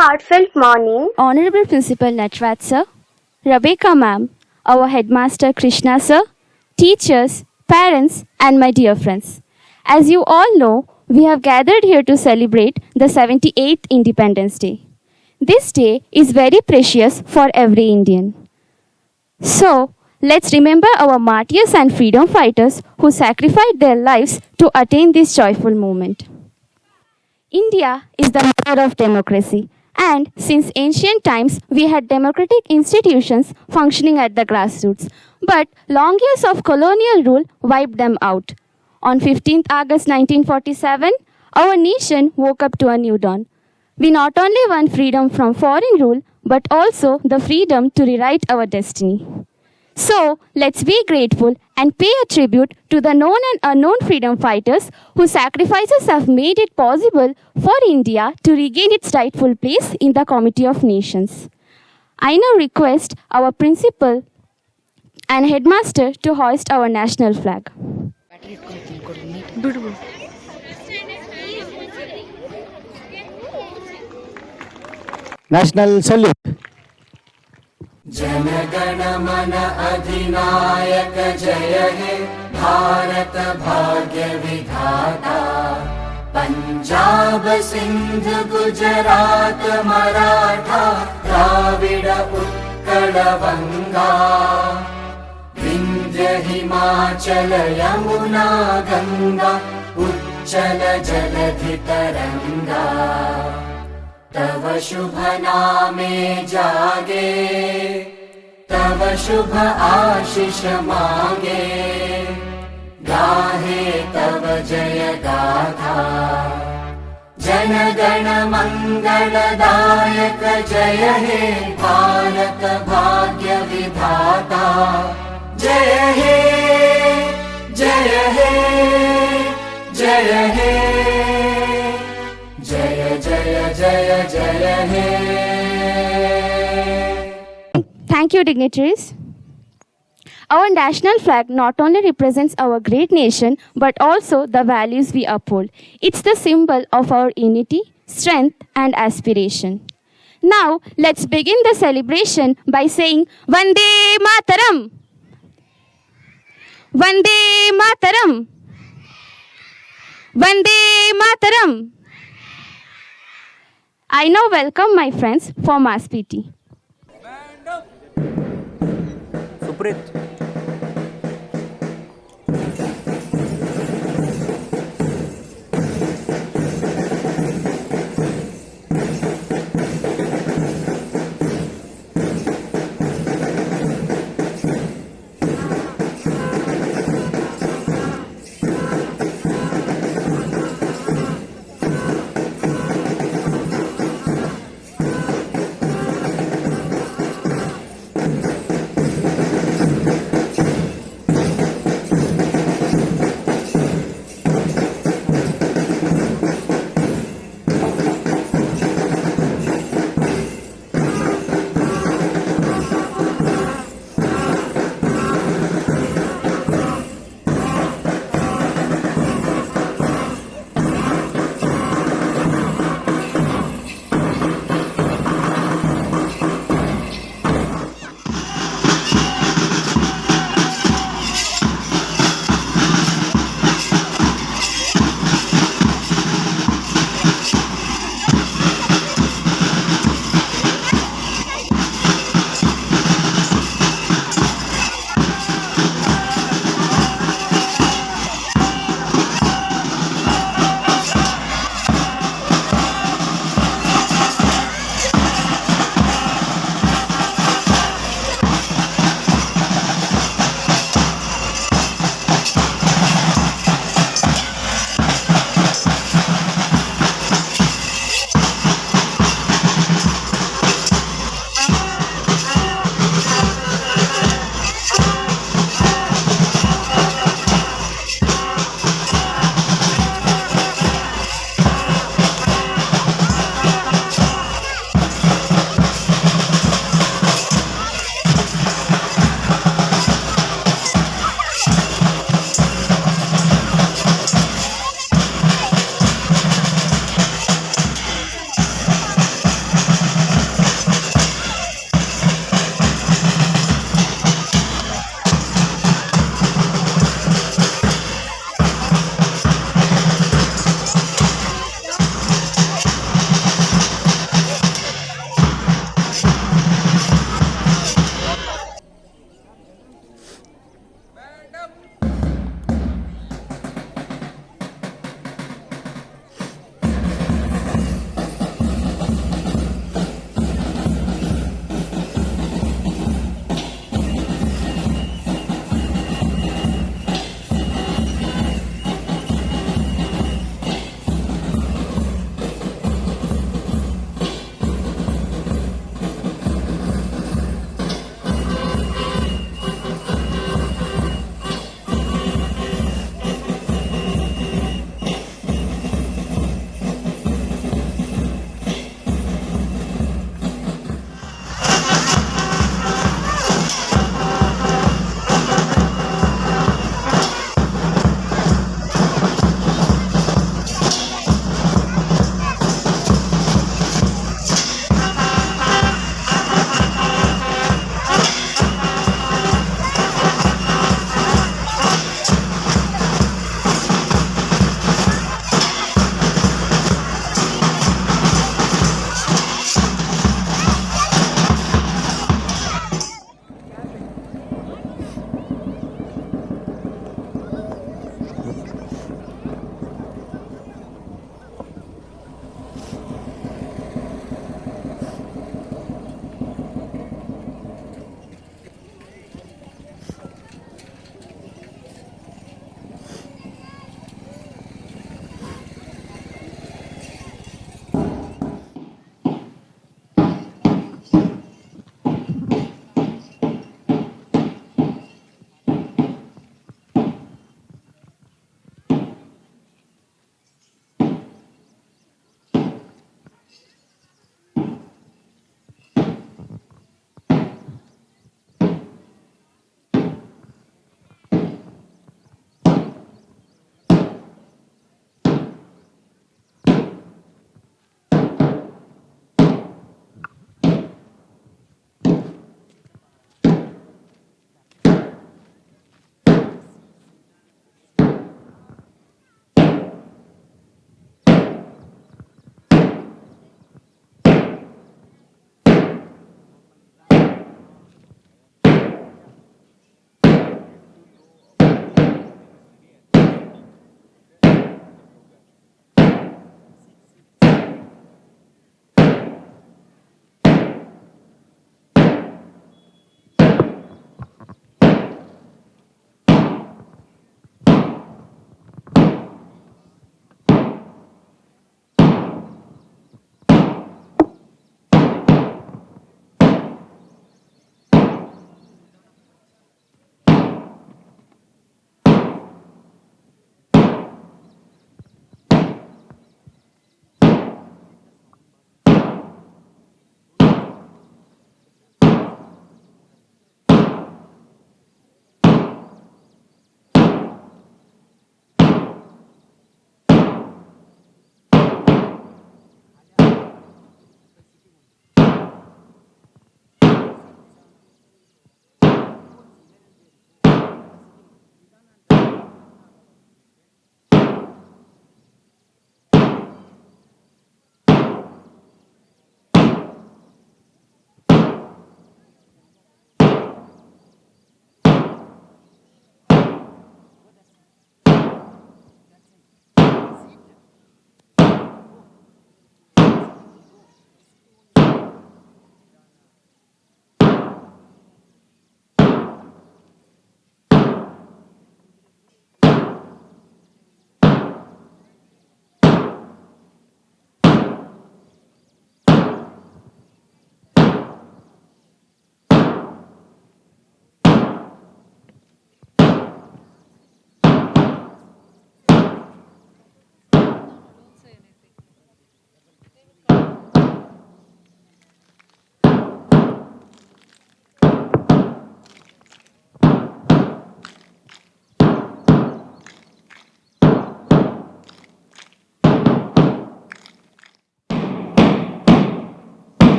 heartfelt morning, Honorable Principal Natrat Sir, Rebecca Ma'am, our Headmaster Krishna Sir, teachers, parents, and my dear friends. As you all know, we have gathered here to celebrate the 78th Independence Day. This day is very precious for every Indian. So, let's remember our martyrs and freedom fighters who sacrificed their lives to attain this joyful moment. India is the mother of democracy, and since ancient times we had democratic institutions functioning at the grassroots. But long years of colonial rule wiped them out. On 15th August 1947, our nation woke up to a new dawn. We not only won freedom from foreign rule, but also the freedom to rewrite our destiny. So, let's be grateful and pay a tribute to the known and unknown freedom fighters whose sacrifices have made it possible for India to regain its rightful place in the Committee of Nations. I now request our principal and headmaster to hoist our national flag. National salute. जनगण मन अधिनायक जय हे भारत भाग्य विधाता पंजाब सिंध गुजरात मराठा द्राविड उत्कल बंगा विंध्य हिमाचल यमुना गंगा उच्चल जलधि तरंगा तव शुभ नामे जागे तव शुभ आशीष मांगे गाहे तव जय गाथा जन गण मंगलदायक जय हे भारत भाग्य विधाता जय हे जय हे जय हे जय जय जय जय हे. Thank you, dignitaries. Our national flag not only represents our great nation, but also the values we uphold. It's the symbol of our unity, strength, and aspiration. Now, let's begin the celebration by saying, Vande Mataram! Vande Mataram! Vande Mataram! I now welcome my friends for Mass PT. Suprit.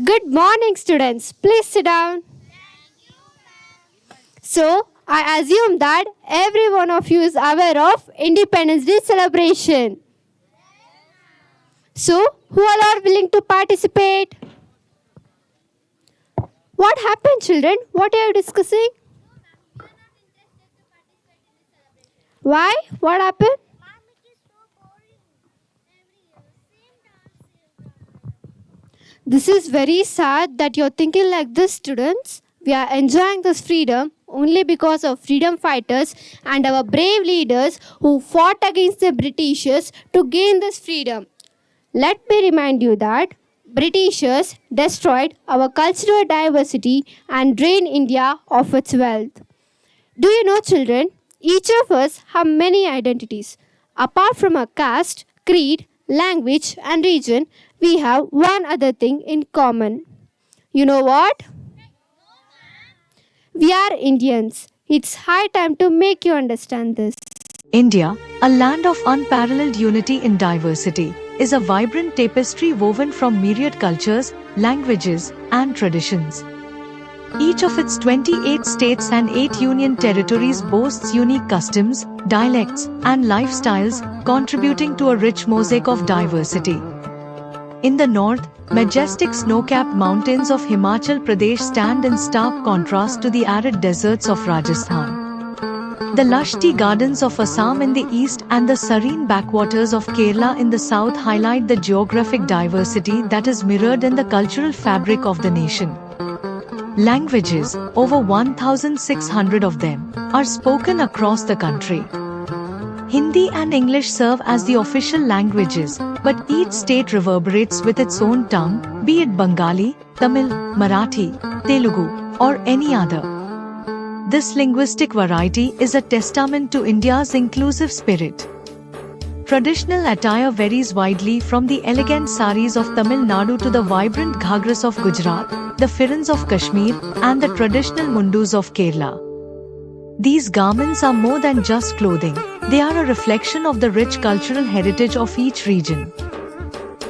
Good morning, students. Please sit down. So, I assume that every one of you is aware of Independence Day celebration. So, who all are willing to participate? What happened, children? What are you discussing? Why? What happened? This is very sad that you're thinking like this, students. We are enjoying this freedom only because of freedom fighters and our brave leaders who fought against the Britishers to gain this freedom. Let me remind you that Britishers destroyed our cultural diversity and drained India of its wealth. Do you know, children, each of us have many identities. Apart from our caste, creed, language, and region, we have one other thing in common. You know what? We are Indians. It's high time to make you understand this. India, a land of unparalleled unity in diversity, is a vibrant tapestry woven from myriad cultures, languages, and traditions. Each of its 28 states and 8 union territories boasts unique customs, dialects, and lifestyles, contributing to a rich mosaic of diversity. In the north, majestic snow-capped mountains of Himachal Pradesh stand in stark contrast to the arid deserts of Rajasthan. The lush tea gardens of Assam in the east and the serene backwaters of Kerala in the south highlight the geographic diversity that is mirrored in the cultural fabric of the nation. Languages, over 1,600 of them, are spoken across the country. Hindi and English serve as the official languages, but each state reverberates with its own tongue, be it Bengali, Tamil, Marathi, Telugu, or any other. This linguistic variety is a testament to India's inclusive spirit. Traditional attire varies widely from the elegant saris of Tamil Nadu to the vibrant ghagras of Gujarat, the firans of Kashmir, and the traditional mundus of Kerala. These garments are more than just clothing, they are a reflection of the rich cultural heritage of each region.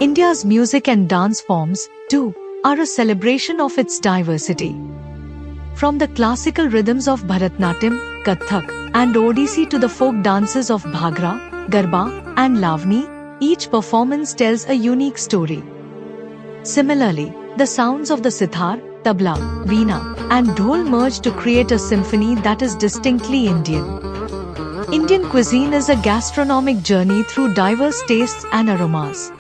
India's music and dance forms, too, are a celebration of its diversity. From the classical rhythms of Bharatnatyam, Kathak, and Odissi to the folk dances of Bhagra, Garba, and Lavani, each performance tells a unique story. Similarly, the sounds of the sitar, tabla, veena, and dhol merge to create a symphony that is distinctly Indian. Indian cuisine is a gastronomic journey through diverse tastes and aromas.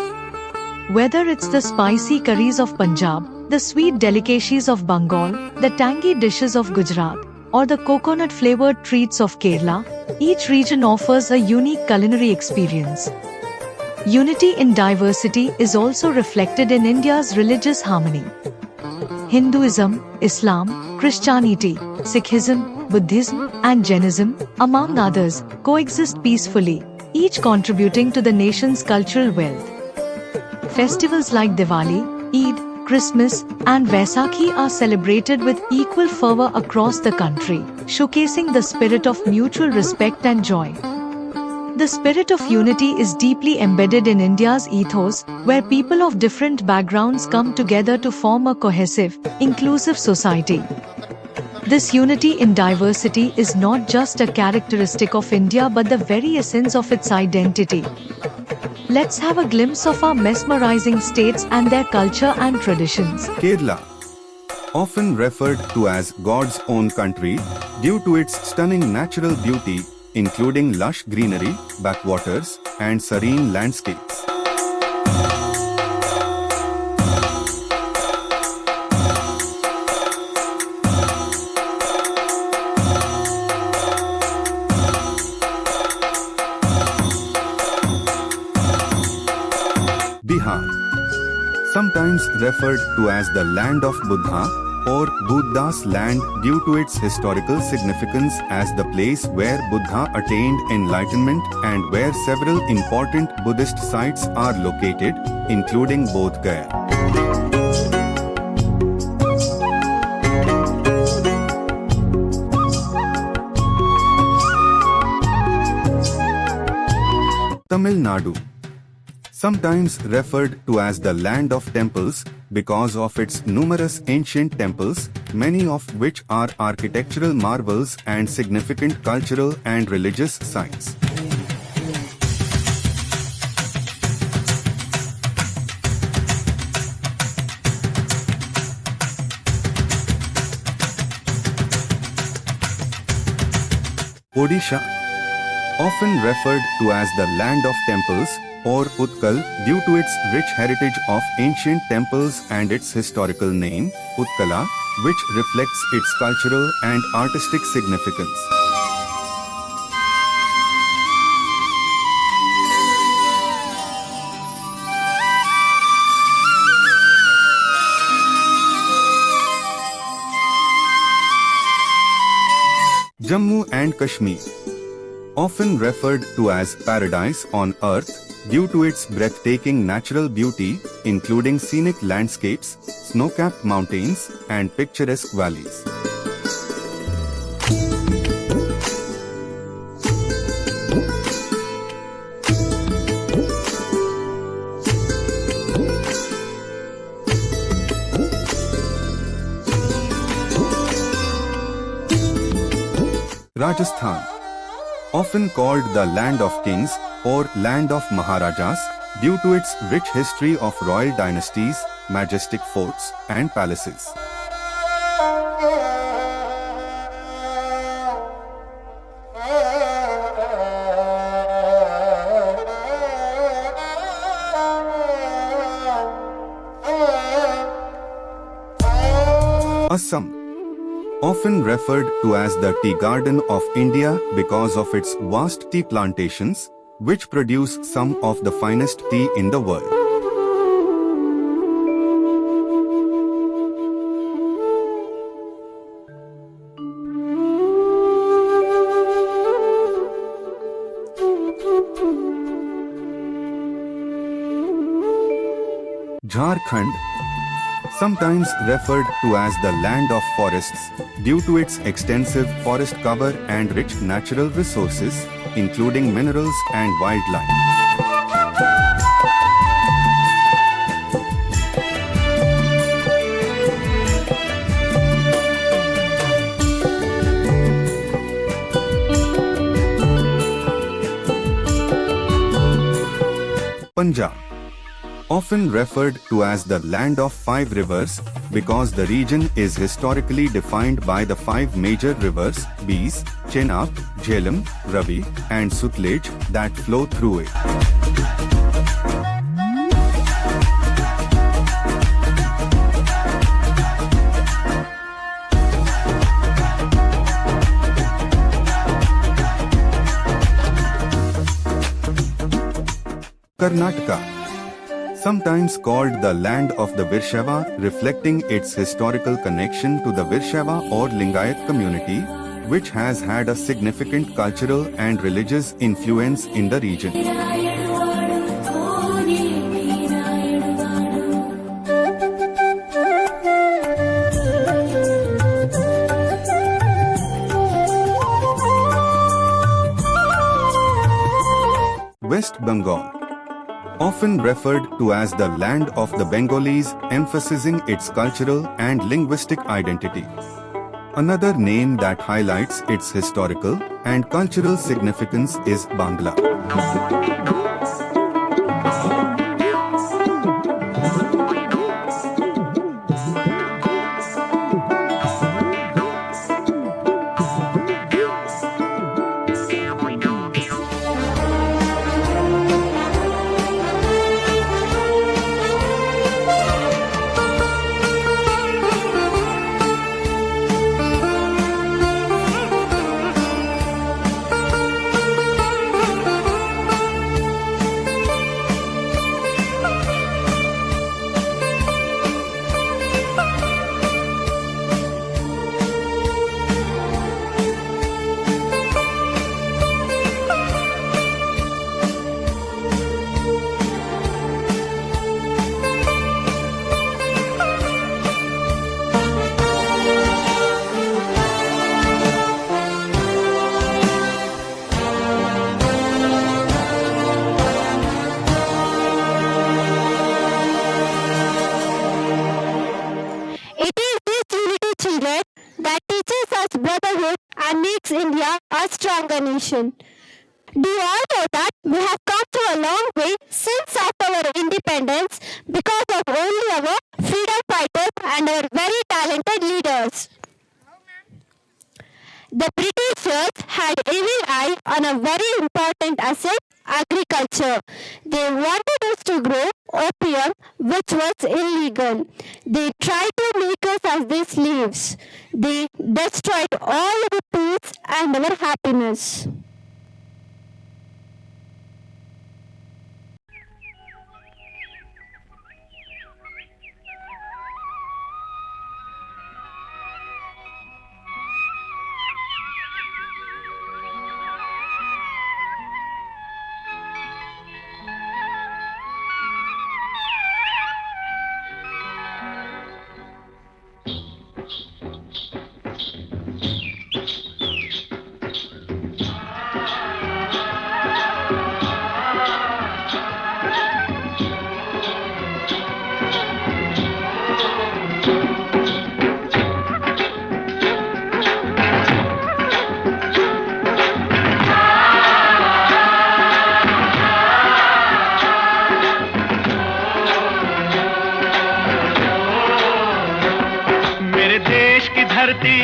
Whether it's the spicy curries of Punjab, the sweet delicacies of Bengal, the tangy dishes of Gujarat, or the coconut-flavored treats of Kerala, each region offers a unique culinary experience. Unity in diversity is also reflected in India's religious harmony. Hinduism, Islam, Christianity, Sikhism, Buddhism, and Jainism, among others, coexist peacefully, each contributing to the nation's cultural wealth. Festivals like Diwali, Eid, Christmas, and Vaisakhi are celebrated with equal fervor across the country, showcasing the spirit of mutual respect and joy. The spirit of unity is deeply embedded in India's ethos, where people of different backgrounds come together to form a cohesive, inclusive society. This unity in diversity is not just a characteristic of India but the very essence of its identity. Let's have a glimpse of our mesmerizing states and their culture and traditions. Kerala, often referred to as God's own country due to its stunning natural beauty, including lush greenery, backwaters, and serene landscapes. Bihar, sometimes referred to as the land of Buddha or Buddha's land due to its historical significance as the place where Buddha attained enlightenment and where several important Buddhist sites are located, including Bodh Gaya. Tamil Nadu, Sometimes referred to as the land of temples because of its numerous ancient temples, many of which are architectural marvels and significant cultural and religious sites. Odisha, often referred to as the land of temples or Utkal due to its rich heritage of ancient temples and its historical name, Utkala, which reflects its cultural and artistic significance. Jammu and Kashmir, often referred to as paradise on earth due to its breathtaking natural beauty, including scenic landscapes, snow-capped mountains, and picturesque valleys. Rajasthan, often called the land of kings or land of Maharajas due to its rich history of royal dynasties, majestic forts, and palaces. Assam, often referred to as the tea garden of India because of its vast tea plantations, which produce some of the finest tea in the world. Jharkhand, sometimes referred to as the land of forests due to its extensive forest cover and rich natural resources, including minerals and wildlife. Punjab, often referred to as the land of five rivers because the region is historically defined by the five major rivers Beas, Chenab, Jhelum, Ravi, and Sutlej that flow through it. Karnataka, sometimes called the land of the Virshava, reflecting its historical connection to the Virshava or Lingayat community, which has had a significant cultural and religious influence in the region. West Bengal, often referred to as the land of the Bengalis, emphasizing its cultural and linguistic identity. Another name that highlights its historical and cultural significance is Bangla. makes India a stronger nation. Do you all know that we have come to a long way since after our independence because of only our freedom fighters and our very talented leaders? The Britishers had evil eye on a very important asset, agriculture. They wanted us to grow opium, which was illegal. They tried to make us as their slaves. They destroyed all our peace and our happiness. धरती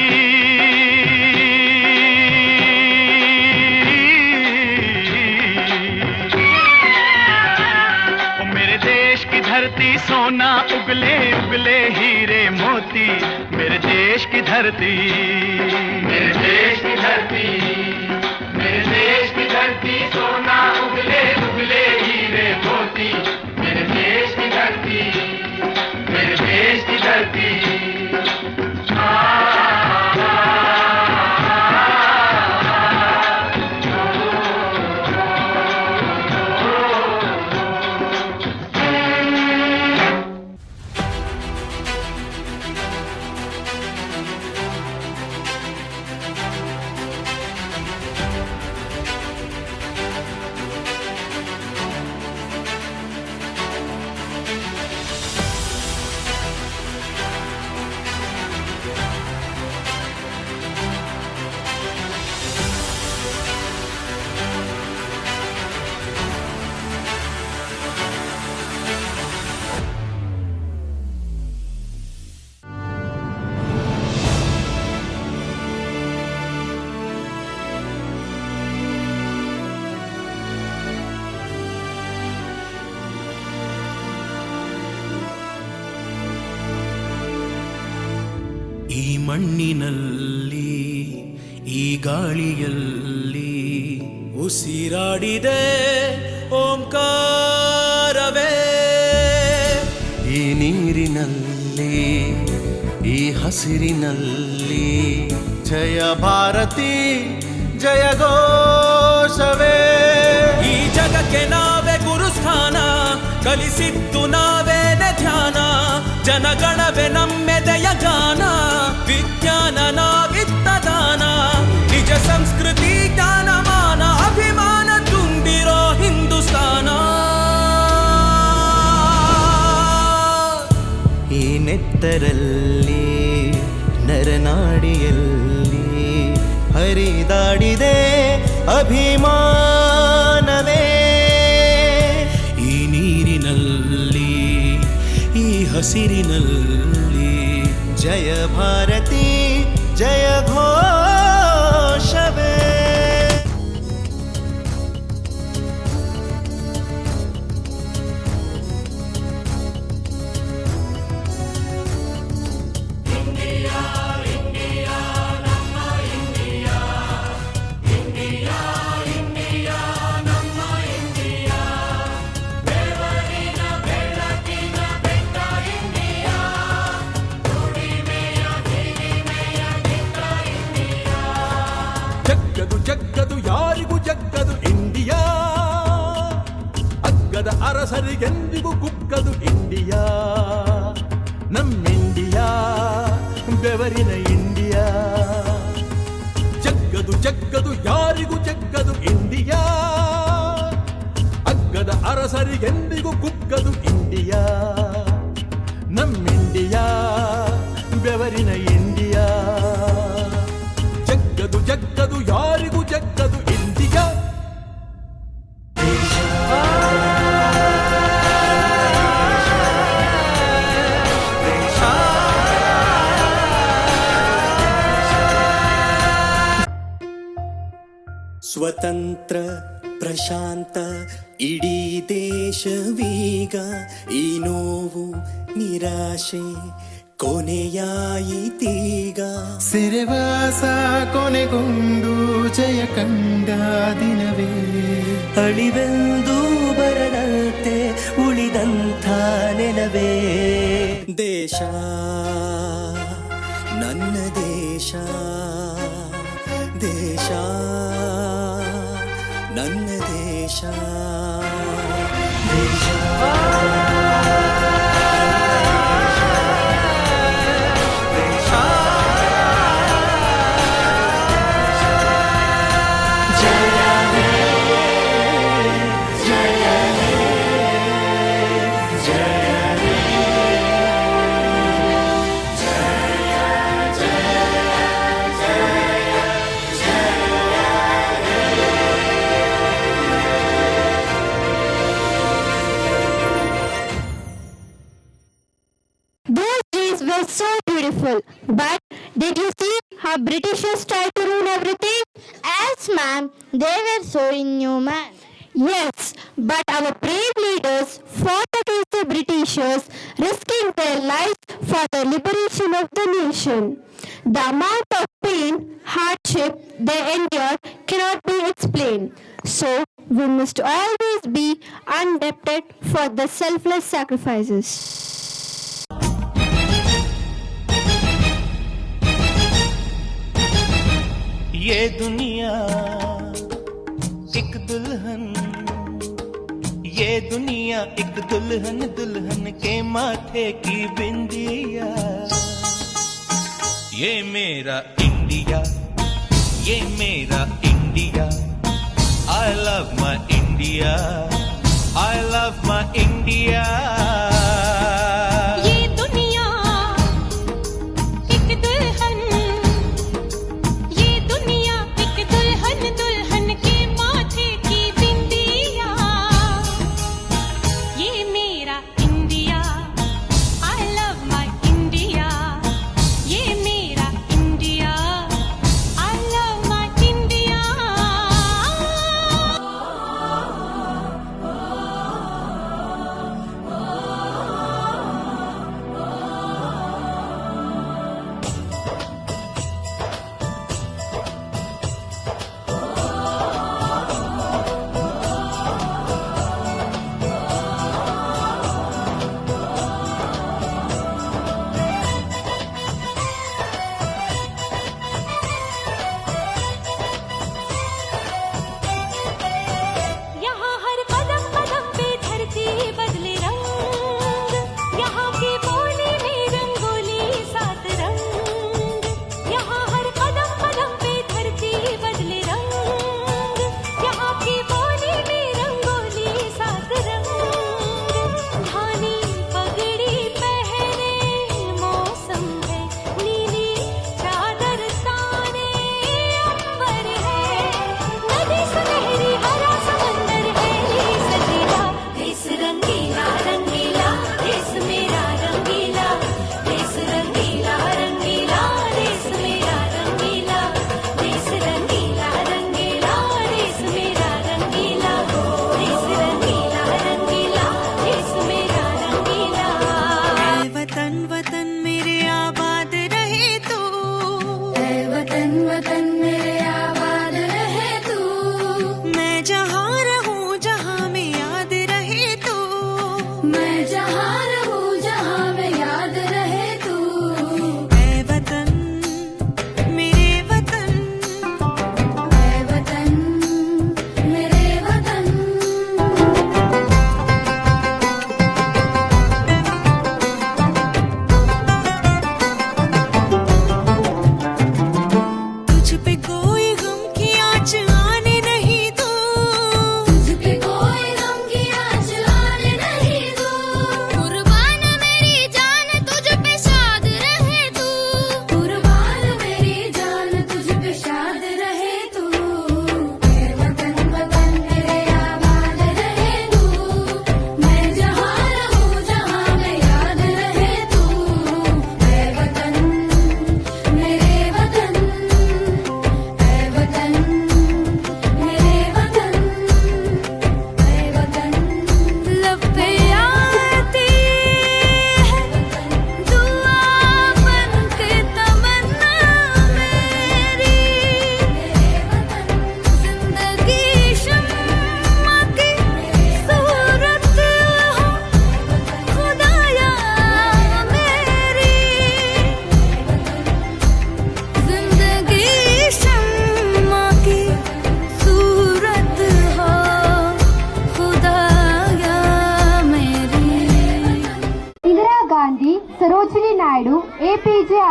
ओ मेरे देश की धरती सोना उगले उगले हीरे मोती मेरे देश की धरती मेरे देश की धरती मेरे देश की धरती सोना उगले उगले हीरे मोती मेरे देश की धरती मेरे देश की धरती ಈ ಮಣ್ಣಿನಲ್ಲಿ ಈ ಗಾಳಿಯಲ್ಲಿ ಉಸಿರಾಡಿದೆ ಓಂಕಾರವೇ ಈ ನೀರಿನಲ್ಲಿ ಈ ಹಸಿರಿನಲ್ಲಿ ಜಯ ಭಾರತಿ ಜಯ ಘೋಷವೇ ಈ ಜಗಕ್ಕೆ ನಾವೇ ಗುರುಸ್ಥಾನ ಕಲಿಸಿದ್ದು ನಾವೇನೆ ಧ್ಯಾನ ಜನಗಣವೇ ನಮ್ಮೆದೆಯ ಗಾನ ವಿಜ್ಞಾನ ನಾವಿತ್ತ ದಾನ ನಿಜ ಸಂಸ್ಕೃತಿ ಜ್ಞಾನಮಾನ ಅಭಿಮಾನ ತುಂಬಿರೋ ಹಿಂದೂಸ್ತಾನ ಈ ನೆತ್ತರಲ್ಲಿ ನರನಾಡಿಯಲ್ಲಿ ಹರಿದಾಡಿದೆ ಅಭಿಮಾನವೇ ಈ ನೀರಿನಲ್ಲಿ ಈ ಹಸಿರಿನಲ್ಲಿ ಜಯ ಭಾರತಿ ಜಯ ಘೋಷವೇ ಜಗ್ಗದು ಯಾರಿಗೂ ಜಗ್ಗದು ಇಂಡಿಯಾ ಅಗ್ಗದ ಅರಸರಿಗೆಂದಿಗೂ ಕುಕ್ಕದು ಇಂಡಿಯಾ ನಮ್ಮಿಂಡಿಯಾ ಬೆವರಿನ ಇಂಡಿಯಾ ಜಗ್ಗದು ಯಾರಿಗೂ ಜಗ್ಗದು ಇಂಡಿಯಾ ಅಗ್ಗದ ಅರಸರಿಗೆಂದಿಗೂ ಕುಕ್ಕದು ಇಂಡಿಯಾ ನಮ್ಮಿಂಡಿಯಾ ಬೆವರಿನ ಇಂಡಿಯಾ ಜಗ್ಗದು ಸ್ವತಂತ್ರ ಪ್ರಶಾಂತ ಇಡೀ ದೇಶವೀಗ ಈ ನೋವು ನಿರಾಶೆ ಕೊನೆಯಾಯಿತೀಗ ಸೆರೆವಾಸ ಕೊನೆಗೊಂಡು ಜಯ ಕಂಡ ದಿನವೇ ಅಳಿವೆಂದು ಬರದಂತೆ ಉಳಿದಂಥ ನೆಲವೇ ದೇಶ ನನ್ನ ದೇಶ ದೇಶ ನನ್ನ ದೇಶ ದೇಶ Those days were so beautiful, but did you see how Britishers tried to ruin everything? Yes, ma'am, they were so inhuman. Yes, but our brave leaders fought against the Britishers, risking their lives for the liberation of the nation. The amount of pain, hardship they endured cannot be explained. So, we must always be indebted for the selfless sacrifices. ये दुनिया एक दुल्हन, ये दुनिया एक दुल्हन, दुल्हन के माथे की बिंदिया। ये मेरा इंडिया, ये मेरा India. I love my India, I love my India।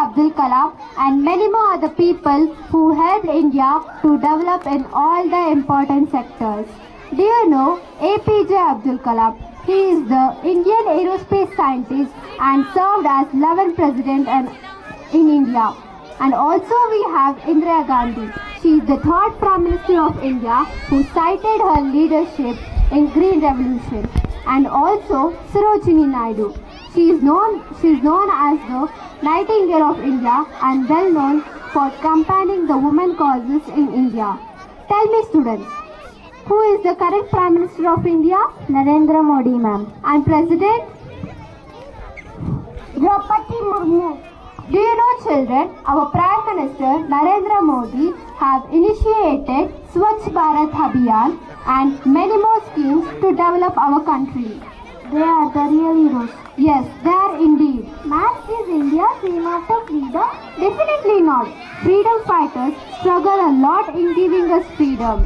Abdul Kalam and many more other people who helped India to develop in all the important sectors. Do you know APJ Abdul Kalam? He is the Indian aerospace scientist and served as 11th president in India. And also we have Indira Gandhi. She is the third Prime Minister of India who cited her leadership in Green Revolution. And also Sarojini Naidu. She is known as the Nightingale of India and well known for campaigning the women causes in India. Tell me students, who is the current Prime Minister of India? Narendra Modi ma'am. And President? Draupadi Murmu. Do you know children, our Prime Minister Narendra Modi have initiated Swachh Bharat Abhiyan and many more schemes to develop our country. They are the real heroes. Yes, they are indeed. Ma'am, is India dream after freedom? Definitely not. Freedom fighters struggle a lot in giving us freedom.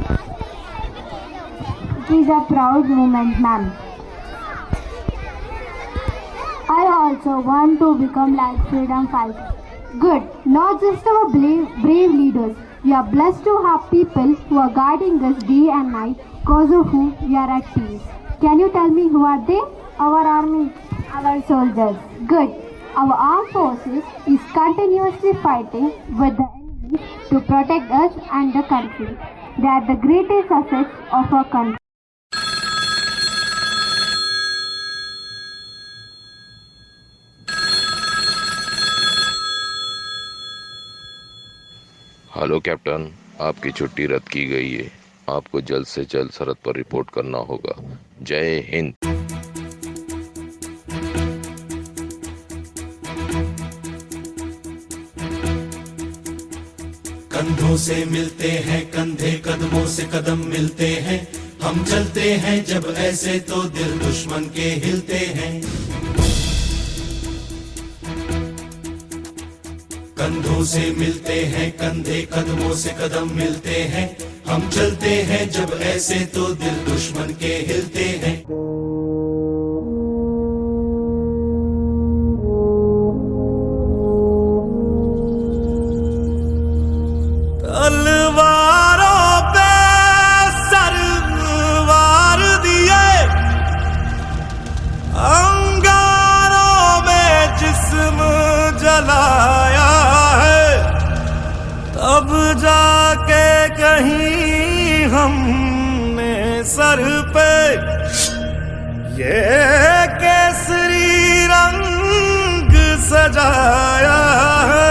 It is a proud moment, ma'am. I also want to become like freedom fighters. Good. Not just our brave leaders. We are blessed to have people who are guiding us day and night, because of whom we are at peace. Can you tell me who are they? Our army, our soldiers. Good. Our armed forces is continuously fighting with the enemy to protect us and the country. They are the greatest assets of our country. Hello captain, आपकी छुट्टी रद्द की गई है। आपको जल्द से जल्द सरहद पर रिपोर्ट करना होगा। जय हिंद। कंधों से मिलते हैं कंधे, कदमों से कदम मिलते हैं। हम चलते हैं जब ऐसे तो दिल दुश्मन के हिलते हैं। कंधों से मिलते हैं कंधे, कदमों से कदम मिलते हैं। हम चलते हैं जब ऐसे तो दिल दुश्मन के हिलते हैं। तलवारों पे सरवार दिए, अंगारों में जिस्म जलाया, तब जाके कहीं हमने सर पे ये केसरी रंग सजाया है।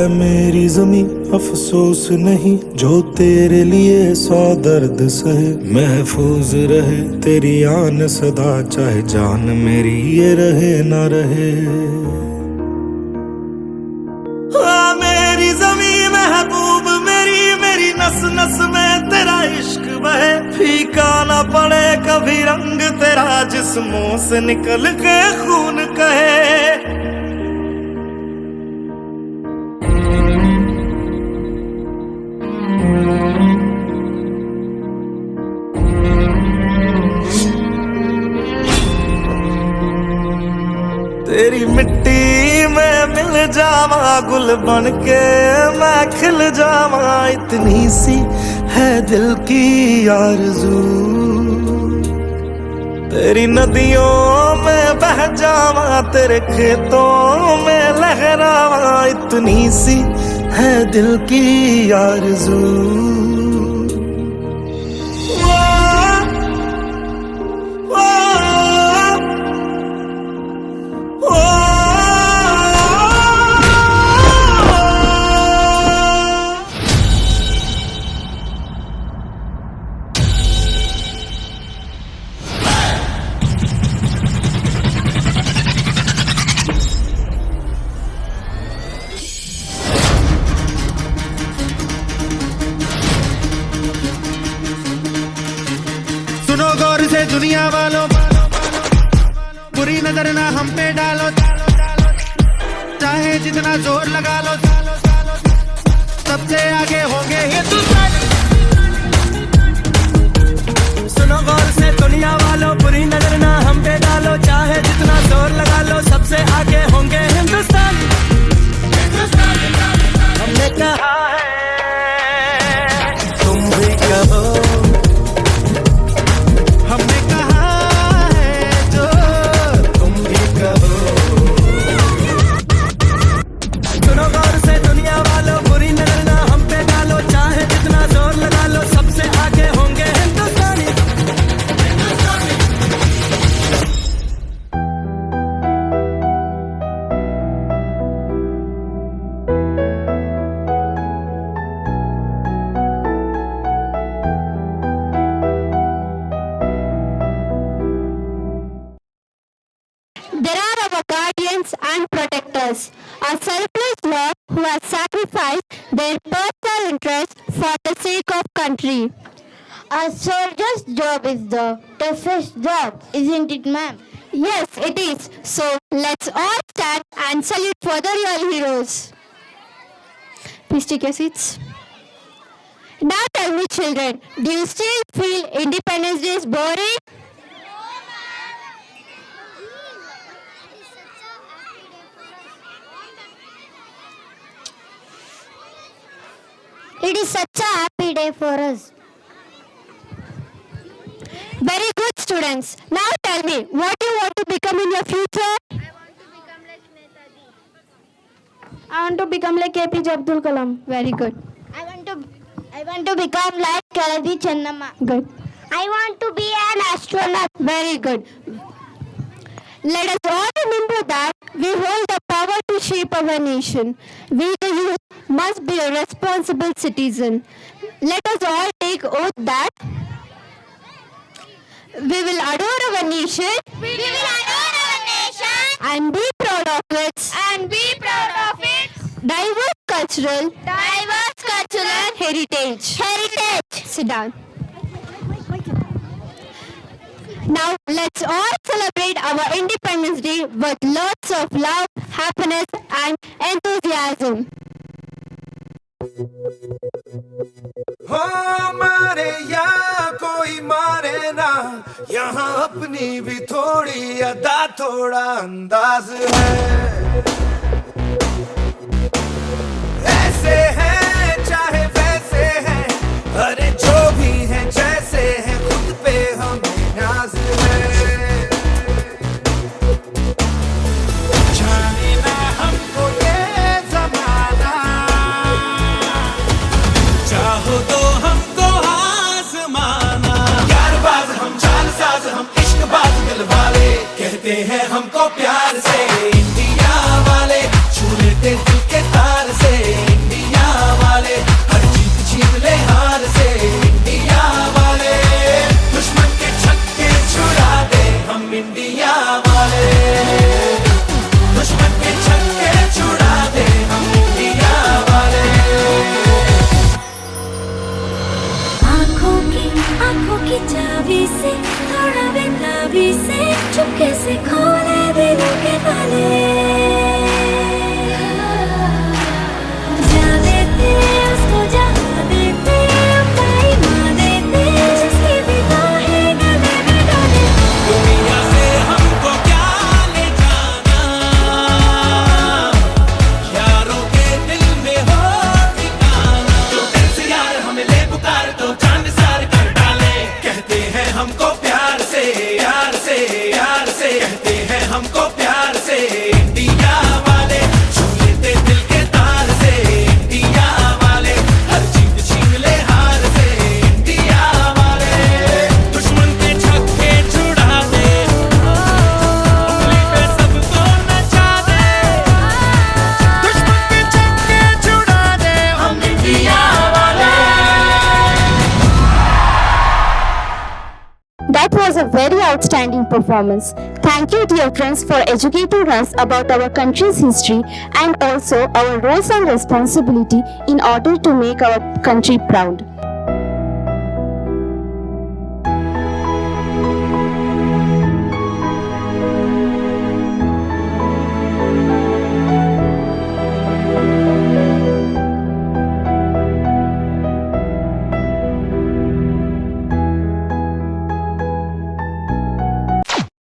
मेरी ज़मीं अफसोस नहीं, जो तेरे लिए 100 दर्द सहे। महफूज रहे तेरी आन सदा, चाहे जान मेरी ये रहे ना रहे। मेरी ज़मीं महबूब मेरी, मेरी नस नस में तेरा इश्क बहे। फीका ना पड़े कभी रंग तेरा, जिस्मों से निकल के खून कहे। तेरी मिट्टी में मिल जावा, गुल बन के मैं खिल जावा। इतनी सी है दिल की आरज़ू, तेरी नदियों में बह जावा, तेरे खेतों में लहरावा। इतनी सी है दिल की आरज़ू। सुनो गौर से दुनिया वालों, बुरी नजर ना हम पे डालो। चाहे जितना जोर लगा लो, सबसे आगे होंगे हिंदुस्तान। सुनो गौर से दुनिया वालों, बुरी नजर ना हम पे डालो, चाहे जितना जोर लगा लो, सबसे आगे होंगे हिंदुस्तान। हमने कहा है तुम भी कहो, हमने कहा है जो तुम भी कहो। सुनो गौर से दुनिया वालों, बुरी नजर ना हम पे डालो, चाहे जितना जोर लगा लो, सबसे आगे होंगे हिंदुस्तानी। There are our guardians and protectors, our selfless love who have sacrificed their personal interests for the sake of country. A soldier's job is the toughest job, isn't it, ma'am? Yes, it is. So let's all stand and salute for the real heroes. Please take your seats. Now tell me, children, do you still feel Independence Day is boring? It is such a happy day for us. Very good, students. Now tell me, what do you want to become in your future? I want to become like APJ Abdul Kalam. Very good. I want to become like Kaladi Chennamma. Good. I want to be an astronaut. Very good. Let us all remember that we hold the power to shape our nation. We, the youth, must be a responsible citizen. Let us all take oath that we will adore our nation. We will adore our nation. And be proud of it. And be proud of it. Diverse cultural heritage. Sit down. Now let's all celebrate our Independence Day with lots of love, happiness and enthusiasm. हो मारे या कोई मारे ना, यहाँ अपनी भी थोड़ी अदा थोड़ा अंदाज है। ऐसे हैं चाहे वैसे हैं, अरे जो भी हैं जैसे हैं, खुद पे हमें नाज है। जाने ना हमको ये ज़माना, चाहो तो हमको आज़माना। यारबाज़ हम, जालसाज़ हम, इश्कबाज़ दिल वाले, कहते हैं हमको प्यार से इंडिया वाले, छू लेते दिल के तार से इंडिया वाले, हर जीत छीन ले हार से इंडिया वाले, दुश्मन के छक्के छुड़ा दे हम इंडिया वाले, दुश्मन के छक्के छुड़ा दे हम इंडिया वाले। आँखों की चाबी से, थोड़ा बेताबी से, चुपके से खोले दिल के ताले, जा देते उसको जहाँ देते, अपनी माँ देते, जिसकी भी बाहें गले में डाले। दुनिया से हमको क्या ले जाना, यारों के दिल में हो ठिकाना, जो दिल से यार हमें ले पुकार तो जान सार कर डाले, कहते हैं हमको प्यार से यार से यार से, कहते हैं हमको प्यार से इंडिया वाले, छू लेते दिल के तार से इंडिया वाले, हर जीत छीन ले हार से इंडिया वाले, दुश्मन के छक्के छुड़ा दे, उंगली पे सबको नचा दे, दुश्मन के छक्के छुड़ा दे हम इंडिया वाले। That was a very outstanding performance. Thank you, dear friends, for educating us about our country's history and also our roles and responsibility in order to make our country proud.